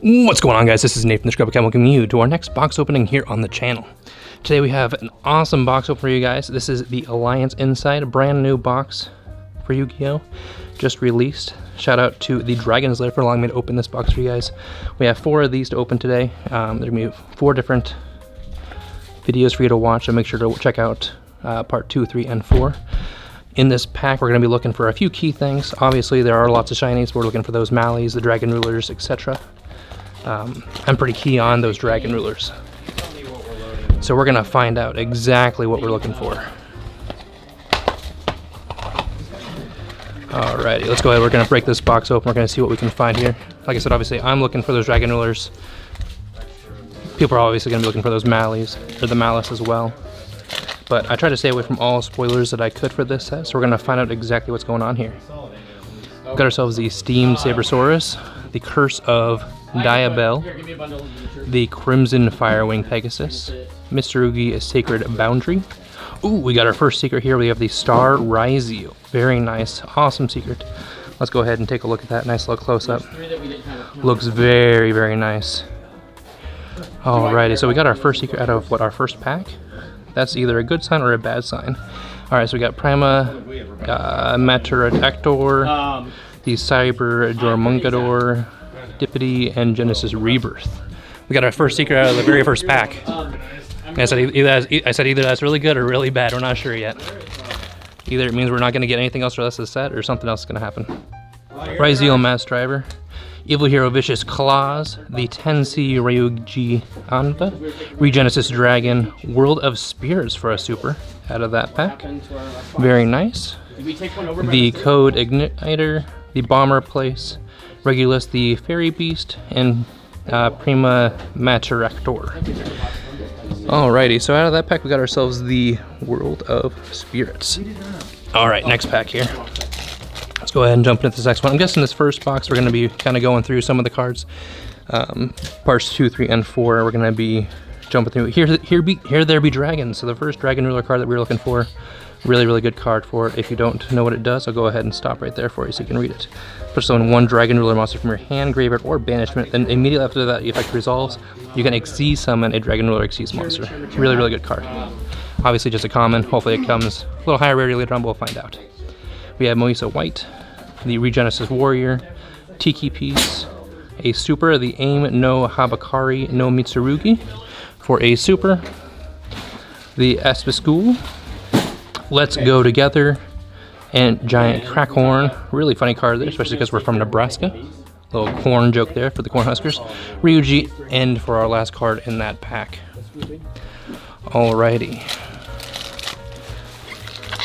What's going on, guys? This is Nathan the Scrub Account, welcoming you to our next box opening here on the channel. Today we have an awesome box open for you guys. This is the Alliance Inside, a brand new box for Yu-Gi-Oh! Just released. Shout out to the Dragon's Lair for allowing me to open this box for you guys. We have 4 of these to open today. There's gonna be 4 different videos for you to watch, so make sure to check out part 2, 3, and 4. In this pack, we're going to be looking for a few key things. Obviously, there are lots of shinies. We're looking for those Mallies, the Dragon Rulers, etc. I'm pretty key on those Dragon Rulers. So we're going to find out exactly what we're looking for. Alrighty, let's go ahead. We're going to break this box open. We're going to see what we can find here. Like I said, obviously, I'm looking for those Dragon Rulers. People are obviously going to be looking for those Mallies, or the Malice as well. But I tried to stay away from all spoilers that I could for this set, so we're going to find out exactly what's going on here. We've got ourselves the Steamed Sabersaurus, the Curse of Diabell, the Crimson Firewing Pegasus, Mitsurugi Sacred Boundary. Ooh, we got our first secret here. We have the Star Ryzeo. Very nice, awesome secret. Let's go ahead and take a look at that. Nice little close-up. Looks very, very nice. Alrighty, so we got our first secret out of what, our first pack? That's either a good sign or a bad sign. Alright, so we got Prima, Maturadactor, the Cyber Jormungador, Dippity, and Genesis Rebirth. We got our first secret out of the very first pack. I said either that's really good or really bad. We're not sure yet. Either it means we're not going to get anything else for the rest of the set, or something else is going to happen. Ryzeo Mass Driver, Evil Hero Vicious Claws, the Tensei Ryuji Anba, Regenesis Dragon, World of Spirits for a super out of that pack. Very nice. The Code Igniter, the Bomber Place, Regulus the Fairy Beast, and Prima Maturadactor. Alrighty, so out of that pack we got ourselves the World of Spirits. Alright, next pack here. Let's go ahead and jump into this next one. I'm guessing this first box we're going to be kind of going through some of the cards. Parts 2, 3, and 4 we're going to be jumping through. Here There Be Dragons. So the first Dragon Ruler card that we were looking for. Really, really good card for it. If you don't know what it does, I'll go ahead and stop right there for you so you can read it. Put summon 1 Dragon Ruler monster from your hand, graveyard, or banishment. Then immediately after that the effect resolves, you can Xyz summon a Dragon Ruler Xyz monster. Really, really good card. Obviously just a common. Hopefully it comes a little higher rarity later on, but we'll find out. We have Moisa White, the Regenesis Warrior, Tiki Piece, a super, the Aim no Habakari no Mitsurugi for a super, the Espescool, Let's Go Together, and Giant Crackhorn. Really funny card there, especially because we're from Nebraska. Little corn joke there for the Cornhuskers. Ryuji, and for our last card in that pack. Alrighty.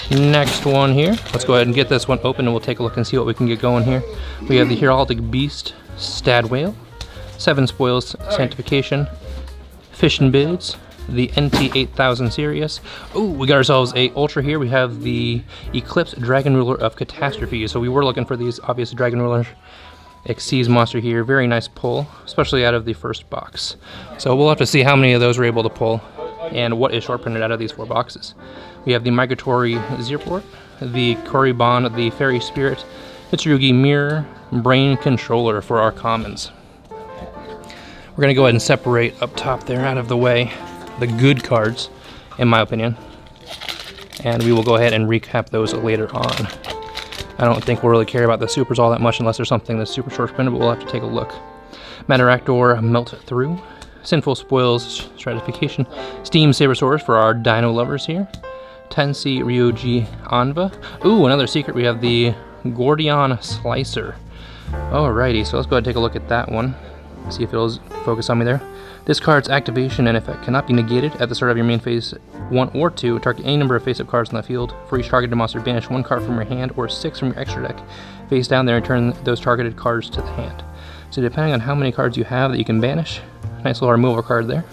Next one here. Let's go ahead and get this one open and we'll take a look and see what we can get going here. We have the Heraldic Beast, Stad Whale, 7 Spoils Sanctification, Fish and Bids, the NT8000 Sirius. Oh, we got ourselves a Ultra here. We have the Eclipse Dragon Ruler of Catastrophe. So we were looking for these obvious Dragon Ruler Xyz monster here. Very nice pull, especially out of the first box. So we'll have to see how many of those we're able to pull and what is short printed out of these 4 boxes. We have the Migratory Zeroport, the Korriban, the Fairy Spirit, Mitsurugi Mirror, Brain Controller for our commons. We're going to go ahead and separate up top there out of the way the good cards, in my opinion. And we will go ahead and recap those later on. I don't think we'll really care about the supers all that much unless there's something that's super short printed, but we'll have to take a look. Maturadactor Melt Through, Sinful Spoils Stratification, Steamed Sabersaurus for our dino lovers here, Tensei Ryuji Anba. Ooh, another secret. We have the Gordion Slicer. Alrighty, so let's go ahead and take a look at that one. See if it'll focus on me there. This card's activation and effect cannot be negated at the start of your main phase 1 or 2. Target any number of face-up cards on the field. For each targeted monster, banish 1 card from your hand or 6 from your extra deck. Face down there and turn those targeted cards to the hand. So depending on how many cards you have that you can banish, nice little removal card there.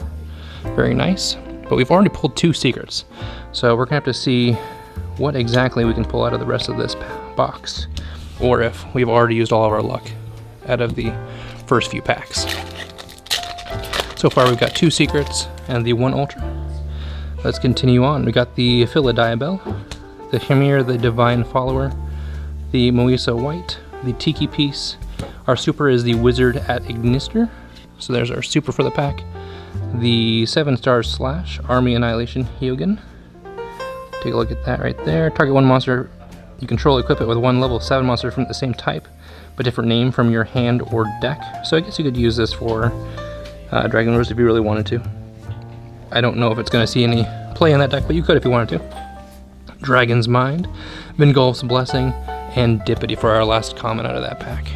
Very nice. But we've already pulled 2 secrets. So we're going to have to see what exactly we can pull out of the rest of this box. Or if we've already used all of our luck out of the first few packs. So far we've got 2 secrets and the 1 ultra. Let's continue on. We got the Diabell, the Hymir, the Divine Follower, the Moisa White, the Tiki Piece. Our super is the Wizard at Ignister, So there's our super for the pack. The 7-star Slash Army Annihilation yugioh. Take a look at that right there. Target one monster you control, equip it with one level 7 monster from the same type, but different name from your hand or deck. So I guess you could use this for Dragon Rose if you really wanted to. I don't know if it's going to see any play in that deck, but you could if you wanted to. Dragon's Mind, Vingolf's Blessing, and Dippity for our last common out of that pack.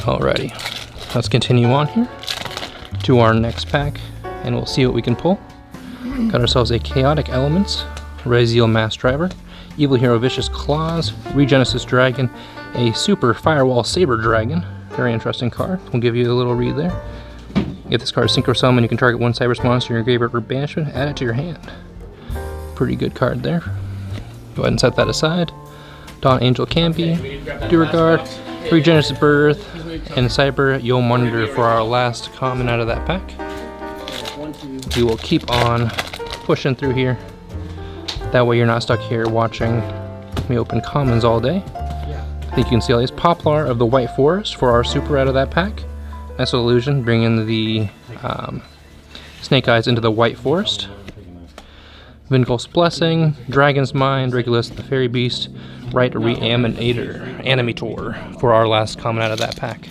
Alrighty, let's continue on here to our next pack, and we'll see what we can pull. Got ourselves a Chaotic Elements, Raziel Mass Driver, Evil Hero Vicious Claws, Regenesis Dragon, a Super Firewall Saber Dragon. Very interesting card. We'll give you a little read there. Get this card Synchro Summon, you can target one Cyberse monster in your graveyard or banishment, add it to your hand. Pretty good card there. Go ahead and set that aside. Dawn Angel Campy, Duragard, Regenesis Birth, and Cyber Yeomunder for our last common out of that pack. We will keep on pushing through here. That way you're not stuck here watching me open commons all day. I think you can see all these. Poplar of the White Forest for our super out of that pack. Nice little illusion, bringing the Snake Eyes into the White Forest. Vingolf's Blessing, Dragon's Mind, Regulus the Fairy Beast, Right Animator for our last common out of that pack.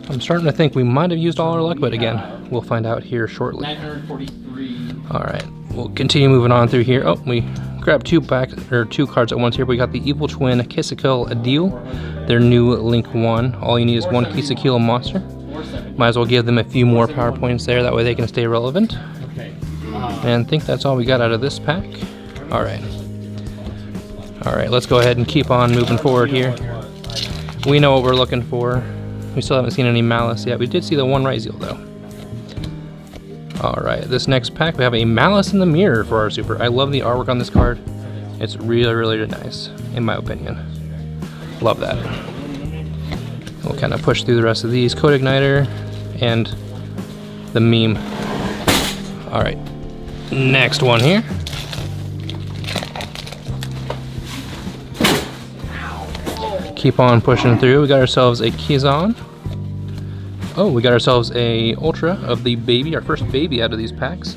I'm starting to think we might have used all our luck, but again, we'll find out here shortly. Alright, we'll continue moving on through here. Oh, we grabbed two cards at once here. We got the Evil Twin Kisakill Adil, their new Link 1. All you need is one Kisakill monster. Might as well give them a few more power points there, that way they can stay relevant. And I think that's all we got out of this pack. Alright. Alright, let's go ahead and keep on moving forward here. We know what we're looking for. We still haven't seen any Malice yet. We did see the one Raziel though. Alright, this next pack we have a Malice in the Mirror for our super. I love the artwork on this card. It's really, really nice, in my opinion. Love that. We'll kind of push through the rest of these. Code Igniter and the meme. Alright. Next one here. Keep on pushing through. We got ourselves a Kizan. Oh, we got ourselves a Ultra of the baby, our first baby out of these packs.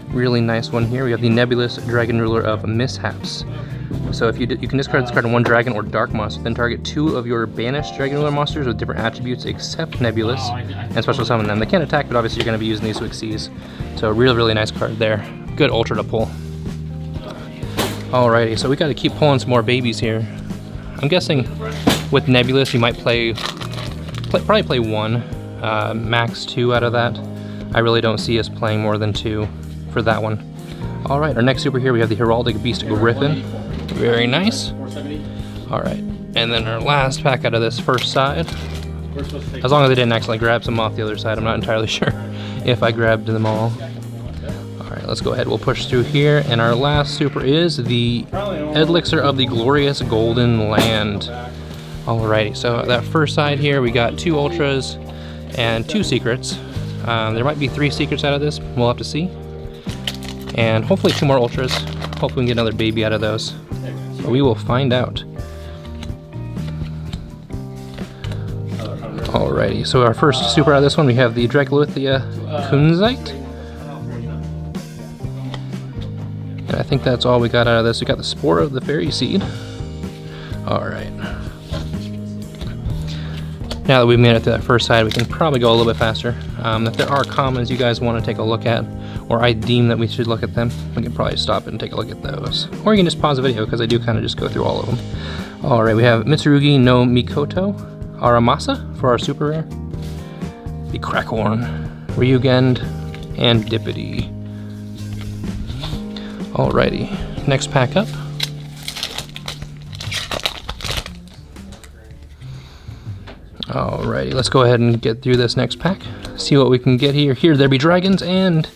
Really nice one here. We have the Nebulous Dragon Ruler of Mishaps. So if you can discard this card in one dragon or dark monster, then target 2 of your banished Dragon Ruler monsters with different attributes except Nebulous, and special summon them. They can't attack, but obviously you're going to be using these to Xyz. So really, really nice card there. Good Ultra to pull. Alrighty, so we got to keep pulling some more babies here. I'm guessing with Nebulous you might probably play 1, max 2 out of that. I really don't see us playing more than 2 for that one. Alright, our next super here we have the Heraldic Beast Griffin. Very nice. Alright, and then our last pack out of this first side. As long as I didn't accidentally grab some off the other side, I'm not entirely sure if I grabbed them all. Alright, let's go ahead. We'll push through here, and our last super is the Elixir of the Glorious Golden Land. Alrighty, so that first side here, we got 2 Ultras and 2 Secrets. There might be 3 Secrets out of this, we'll have to see. And hopefully 2 more Ultras. Hopefully we can get another baby out of those. But we will find out. Alrighty, so our first super out of this one, we have the Draculithia Kunzite. And I think that's all we got out of this. We got the Spore of the Fairy Seed. Alright. Now that we've made it to that first side, we can probably go a little bit faster. If there are commons you guys want to take a look at, or I deem that we should look at them, we can probably stop it and take a look at those. Or you can just pause the video, because I do kind of just go through all of them. Alright, we have Mitsurugi no Mikoto Aramasa for our super rare. The Crackhorn, Ryugend, and Dippity. Alrighty, next pack up. Alrighty, let's go ahead and get through this next pack. See what we can get here. Here there be dragons and...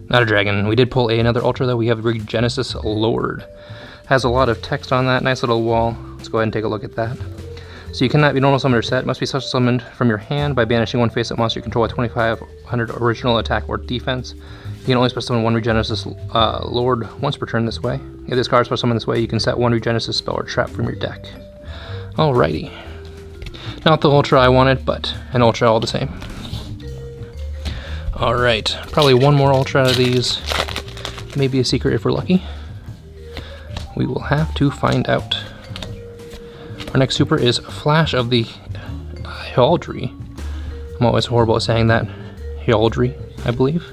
not a dragon. We did pull another Ultra though. We have Regenesis Lord. Has a lot of text on that. Nice little wall. Let's go ahead and take a look at that. So you cannot be normal summoned or set. It must be special summoned from your hand by banishing one face-up monster you control at 2500 original attack or defense. You can only special summon one Regenesis Lord once per turn this way. If this card is special summoned this way, you can set one Regenesis spell or trap from your deck. Alrighty. Not the Ultra I wanted, but an Ultra all the same. Alright, probably one more Ultra out of these. Maybe a secret if we're lucky. We will have to find out. Our next super is Flash of the Hyaldry. I'm always horrible at saying that. Hyaldry, I believe.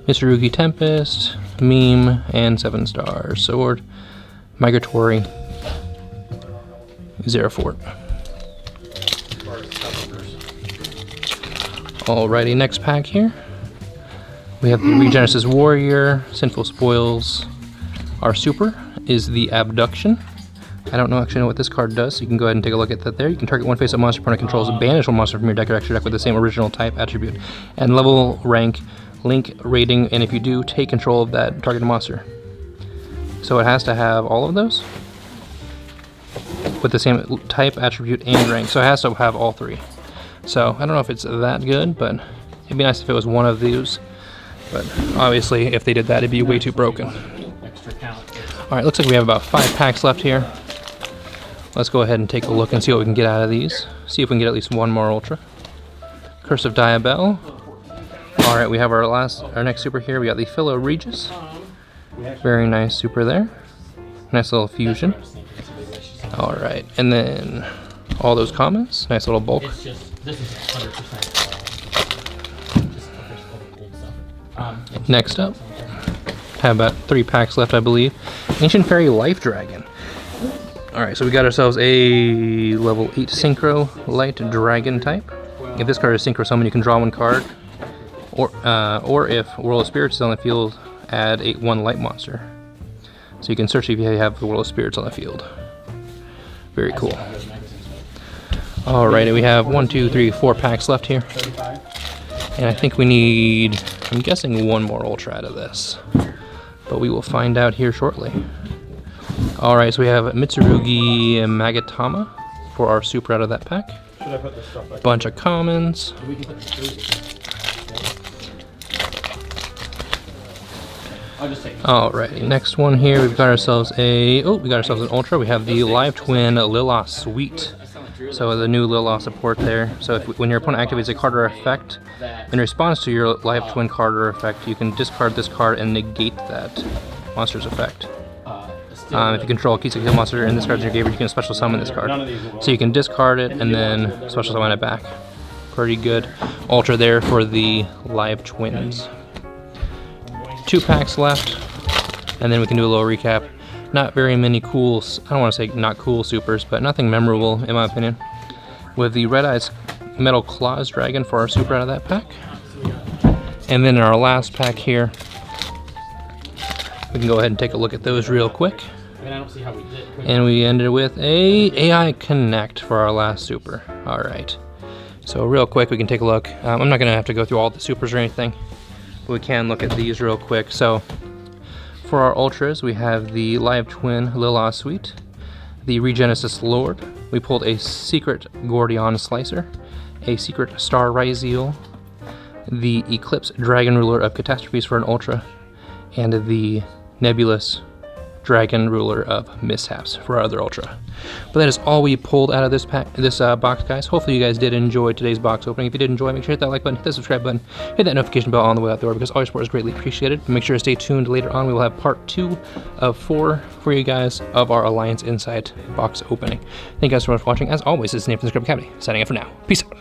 Mitsurugi Tempest, Meme, and 7 stars. Sword, Migratory, Zerafort. Alrighty, next pack here. We have the Regenesis Warrior, Sinful Spoils. Our super is the Abduction. I don't actually know what this card does, so you can go ahead and take a look at that there. You can target one face-up monster opponent controls, banish one monster from your deck or extra deck with the same original type, attribute, and level, rank, link, rating, and if you do, take control of that targeted monster. So it has to have all of those with the same type, attribute, and rank. So it has to have all 3. So I don't know if it's that good, but it'd be nice if it was one of these. But obviously, if they did that, it'd be way too broken. Alright, looks like we have about 5 packs left here. Let's go ahead and take a look and see what we can get out of these. See if we can get at least one more Ultra. Curse of Diabell. Alright, we have our next super here. We got the Philo Regis. Very nice super there. Nice little fusion. Alright, and then all those commons. Nice little bulk. This is 100% Next up, have about 3 packs left, I believe. Ancient Fairy Life Dragon. Alright, so we got ourselves a level 8 Synchro Light Dragon type. If this card is Synchro Summon, you can draw 1 card. Or if World of Spirits is on the field, add 1 light monster. So you can search if you have the World of Spirits on the field. Very cool. Alright, we have 1, 2, 3, 4 packs left here. And I think we need, I'm guessing, 1 more Ultra out of this. But we will find out here shortly. Alright, so we have Mitsurugi Magatama for our super out of that pack. Bunch of commons. Alright, next one here, we've got ourselves an Ultra. We have the Live Twin Lilah Suite. So the new Lilah support there. So when your opponent activates a card or effect, in response to your Live Twin card or effect, you can discard this card and negate that monster's effect. If you control a Kill monster and this card's in your graveyard, you can special summon this card. So you can discard it and then special summon it back. Pretty good Ultra there for the Live Twins. 2 packs left, and then we can do a little recap. Not very many cool, I don't want to say not cool supers, but nothing memorable in my opinion. With the Red Eyes Metal Claws Dragon for our super out of that pack. And then in our last pack here, we can go ahead and take a look at those real quick. And we ended with a AI Connect for our last super. Alright. So real quick, we can take a look. I'm not going to have to go through all the supers or anything, but we can look at these real quick. So for our Ultras, we have the Live Twin Lilah Suite, the Regenesis Lord. We pulled a Secret Gordion Slicer, a Secret Star Ryzeal, the Eclipse Dragon Ruler of Catastrophes for an Ultra, and the Nebulous Dragon Ruler of Mishaps for our other Ultra. But that is all we pulled out of this box, guys. Hopefully you guys did enjoy today's box opening. If you did enjoy, make sure to hit that like button, hit that subscribe button, hit that notification bell on the way out the door, because all your support is greatly appreciated. Make sure to stay tuned. Later on, we will have part 2 of 4 for you guys of our Alliance Insight box opening. Thank you guys so much for watching. As always, this is Nate from the Script Academy, signing out for now. Peace out.